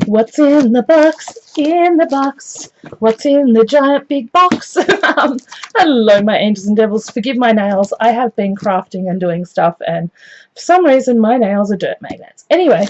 What's in the box? In the box. What's in the giant big box? Hello, my angels and devils. Forgive my nails. I have been crafting and doing stuff, and for some reason my nails are dirt magnets. Anyway,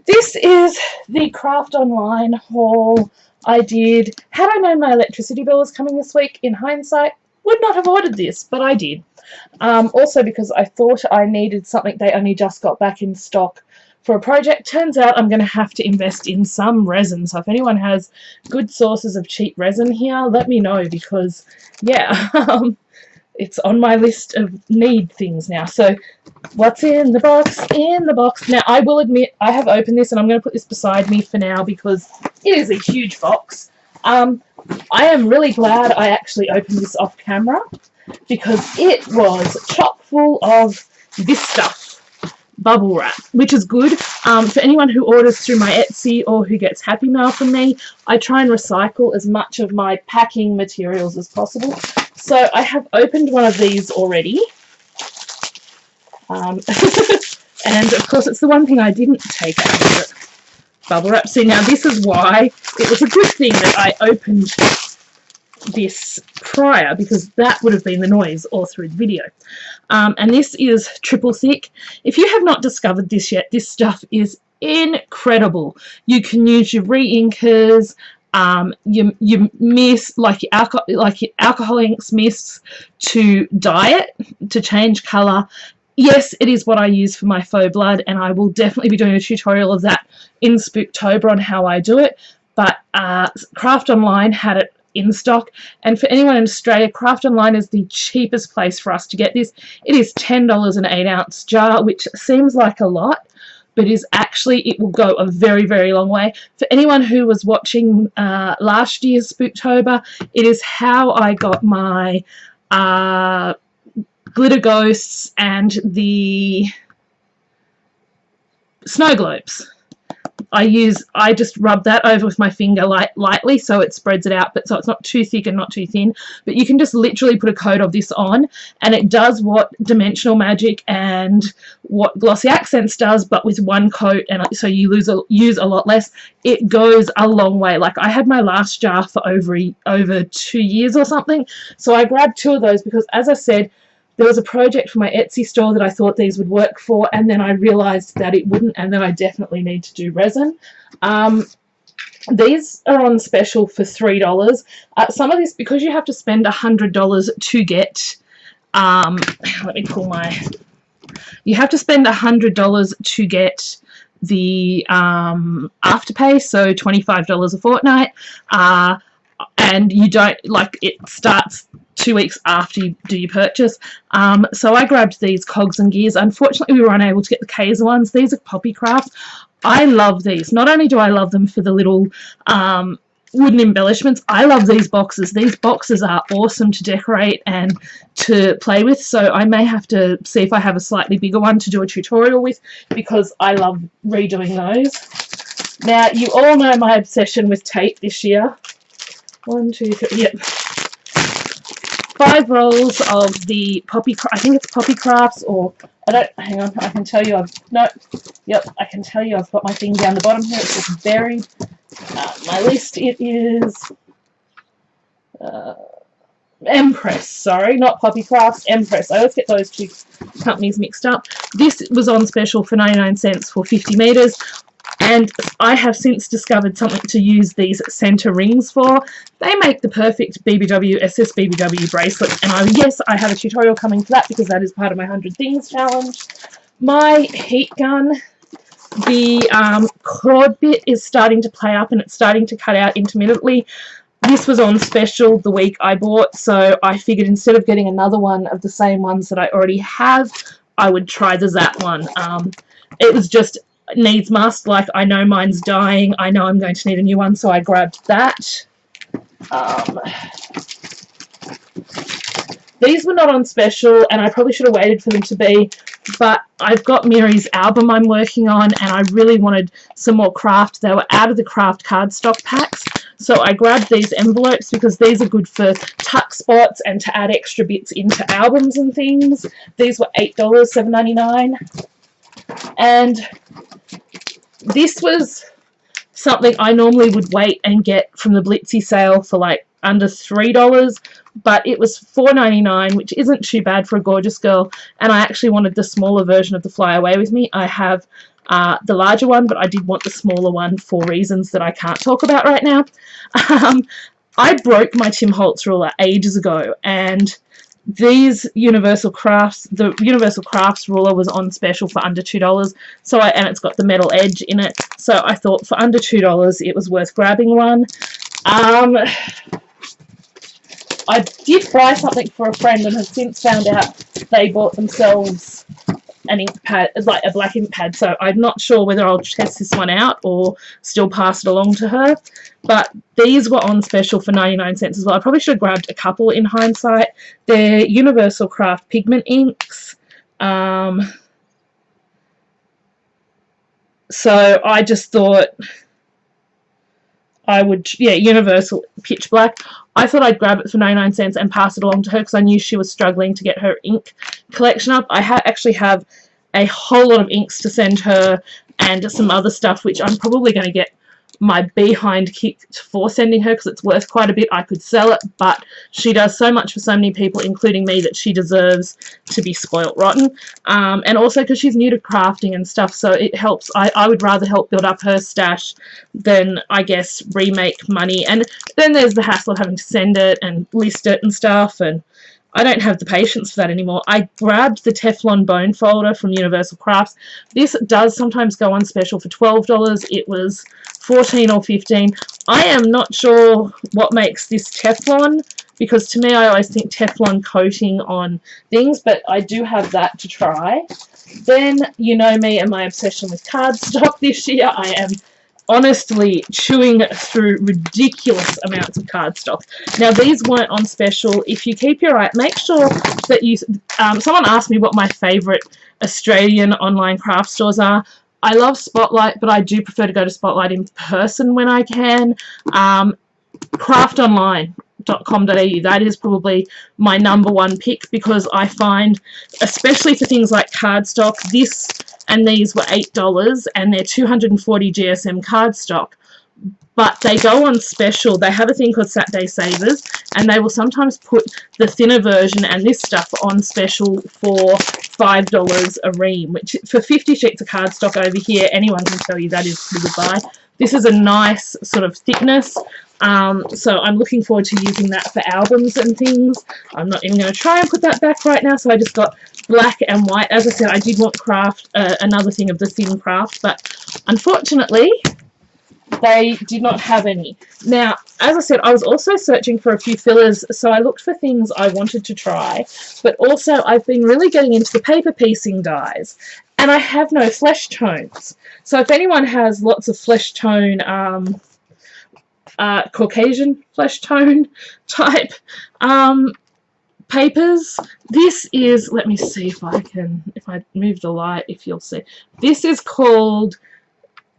this is the Craft Online haul I did. Had I known my electricity bill was coming this week, in hindsight, would not have ordered this, but I did. Also because I thought I needed something they only just got back in stock for a project. Turns out I'm going to have to invest in some resin, so if anyone has good sources of cheap resin here, let me know, because yeah, it's on my list of need things now. So what's in the box? In the box. Now I will admit I have opened this, and I'm going to put this beside me for now because it is a huge box. I am really glad I actually opened this off camera, because it was chock full of this stuff. Bubble wrap, which is good. For anyone who orders through my Etsy or who gets Happy Mail from me, I try and recycle as much of my packing materials as possible. So I have opened one of these already. And of course it's the one thing I didn't take out of it. Bubble wrap. See, now this is why it was a good thing that I opened this prior, because that would have been the noise all through the video. And this is triple thick. If you have not discovered this yet, this stuff is incredible. You can use your re-inkers, your mist, like your alcohol inks mists, to dye it, to change colour. Yes, it is what I use for my faux blood, and I will definitely be doing a tutorial of that in Spooktober on how I do it. But Craft Online had it in stock, and for anyone in Australia, Craft Online is the cheapest place for us to get this. It is $10 an 8-ounce jar, which seems like a lot, but is actually, it will go a very, very long way. For anyone who was watching last year's Spooktober, it is how I got my glitter ghosts and the snow globes. I just rub that over with my finger lightly so it spreads it out, but so it's not too thick and not too thin. But you can just literally put a coat of this on, and it does what Dimensional Magic and what Glossy Accents does, but with one coat, and so you use a lot less. It goes a long way. Like, I had my last jar for over 2 years or something, so I grabbed 2 of those because, as I said, there was a project for my Etsy store that I thought these would work for, and then I realised that it wouldn't, and then I definitely need to do resin. These are on special for $3. Some of this, because you have to spend $100 to get, let me pull my, you have to spend $100 to get the Afterpay, so $25 a fortnight, and you don't, like, it starts 2 weeks after you do your purchase. So I grabbed these Cogs and Gears. Unfortunately, we were unable to get the Kaiser ones. These are Poppy Crafts. I love these. Not only do I love them for the little wooden embellishments, I love these boxes. These boxes are awesome to decorate and to play with, so I may have to see if I have a slightly bigger one to do a tutorial with, because I love redoing those. Now, you all know my obsession with tape this year. 1, 2, 3, yep. 5 rolls of the Poppy, I think it's Poppy Crafts, or, I don't, hang on, I can tell you I can tell you I've got my thing down the bottom here, it's just buried. My list, it is Empress, sorry, not Poppy Crafts, Empress. I always get those two companies mixed up. This was on special for 99 cents for 50 meters. And I have since discovered something to use these center rings for. They make the perfect BBW, SSBBW bracelet. And yes, I have a tutorial coming for that, because that is part of my 100 Things challenge. My heat gun, the cord bit is starting to play up, and it's starting to cut out intermittently. This was on special the week I bought, so I figured instead of getting another one of the same ones that I already have, I would try the Zap one. It was just needs must, like, I know mine's dying, I know I'm going to need a new one, so I grabbed that. These were not on special, and I probably should have waited for them to be, but I've got Miri's album I'm working on, and I really wanted some more craft. They were out of the craft cardstock packs, so I grabbed these envelopes because these are good for tuck spots and to add extra bits into albums and things. These were $8, $7.99. And this was something I normally would wait and get from the Blitsy sale for like under $3, but it was $4.99, which isn't too bad for a gorgeous girl, and I actually wanted the smaller version of the Fly Away With Me. I have the larger one, but I did want the smaller one for reasons that I can't talk about right now. I broke my Tim Holtz ruler ages ago, and these Universal Crafts, the Universal Crafts ruler was on special for under $2, so and it's got the metal edge in it, so I thought for under $2 it was worth grabbing one. I did buy something for a friend and have since found out they bought themselves an ink pad, like a black ink pad, so I'm not sure whether I'll test this one out or still pass it along to her. But these were on special for 99 cents as well. I probably should have grabbed a couple in hindsight. They're Universal Craft pigment inks. So I just thought I would, yeah, Universal Pitch Black. I thought I'd grab it for 99 cents and pass it along to her because I knew she was struggling to get her ink collection up. I actually have a whole lot of inks to send her and some other stuff which I'm probably going to get my behind kicked for sending her because it's worth quite a bit. I could sell it, but she does so much for so many people, including me, that she deserves to be spoilt rotten. And also because she's new to crafting and stuff, so it helps. I would rather help build up her stash than, I guess, remake money. And then there's the hassle of having to send it and list it and stuff, and I don't have the patience for that anymore. I grabbed the Teflon bone folder from Universal Crafts. This does sometimes go on special for $12. It was $14 or $15. I am not sure what makes this Teflon, because to me I always think Teflon coating on things, but I do have that to try. Then, you know me and my obsession with cardstock this year. I am honestly chewing through ridiculous amounts of cardstock. Now these weren't on special. If you keep your eye, make sure that you, someone asked me what my favourite Australian online craft stores are. I love Spotlight, but I do prefer to go to Spotlight in person when I can. Craftonline.com.au, that is probably my #1 pick, because I find, especially for things like cardstock, this and these were $8 and they're 240 GSM cardstock, but they go on special. They have a thing called Saturday Savers, and they will sometimes put the thinner version and this stuff on special for $5 a ream, which for 50 sheets of cardstock over here, anyone can tell you that is pretty good buy. This is a nice sort of thickness, so I'm looking forward to using that for albums and things. I'm not even going to try and put that back right now, so I just got black and white. As I said, I did want craft, another thing of the thin craft, but unfortunately they did not have any. Now, as I said, I was also searching for a few fillers, so I looked for things I wanted to try, but also I've been really getting into the paper piecing dies, and I have no flesh tones. So if anyone has lots of flesh tone, Caucasian flesh tone type papers, this is, let me see if I can, if I move the light, if you'll see, this is called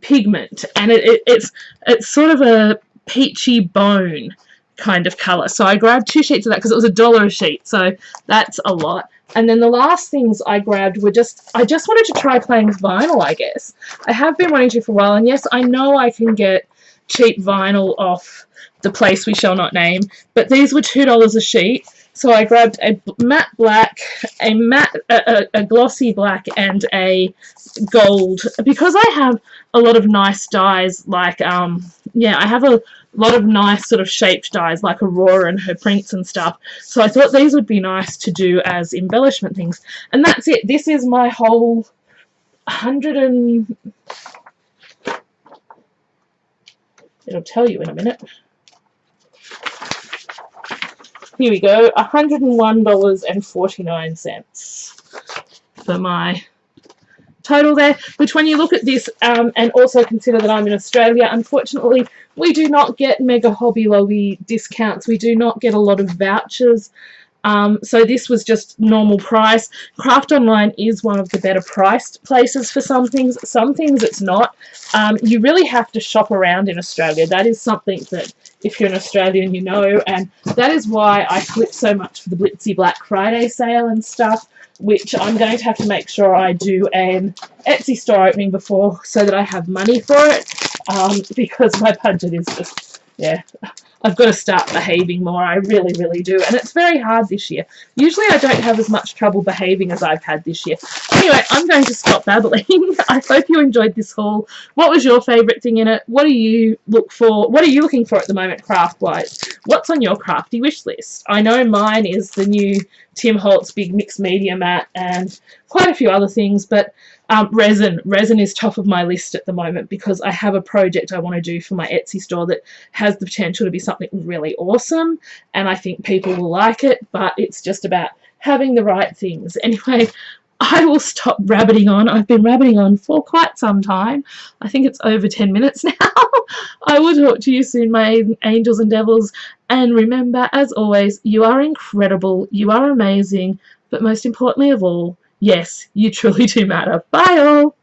Pigment, and it's sort of a peachy bone kind of colour. So I grabbed 2 sheets of that because it was $1 a sheet, so that's a lot. And then the last things I grabbed were I just wanted to try playing with vinyl, I guess. I have been wanting to for a while, and yes, I know I can get cheap vinyl off the place we shall not name, but these were $2 a sheet. So I grabbed a matte black, a glossy black, and a gold, because I have a lot of nice dyes, like, yeah, I have a lot of nice sort of shaped dyes, like Aurora and her prints and stuff. So I thought these would be nice to do as embellishment things. And that's it. This is my whole 100 and... It'll tell you in a minute. Here we go, $101.49 for my total there, which when you look at this, and also consider that I'm in Australia, unfortunately we do not get mega Hobby Lobby discounts. We do not get a lot of vouchers. So this was just normal price. Craft Online is one of the better priced places for some things. Some things it's not. You really have to shop around in Australia. That is something that, if you're an Australian, you know, and that is why I flip so much for the Blitsy Black Friday sale and stuff, which I'm going to have to make sure I do an Etsy store opening before, so that I have money for it. because my budget is just, yeah, I've got to start behaving more. I really, really do. And it's very hard this year. Usually I don't have as much trouble behaving as I've had this year. Anyway, I'm going to stop babbling. I hope you enjoyed this haul. What was your favourite thing in it? What do you look for? What are you looking for at the moment, craft-wise? What's on your crafty wish list? I know mine is the new Tim Holtz big mixed media mat and quite a few other things, but resin is top of my list at the moment because I have a project I want to do for my Etsy store that has the potential to be something really awesome, and I think people will like it, but it's just about having the right things. Anyway, I will stop rabbiting on. I've been rabbiting on for quite some time. I think it's over 10 minutes now. I will talk to you soon, my angels and devils, and remember, as always, you are incredible, you are amazing, but most importantly of all, yes, you truly do matter. Bye all!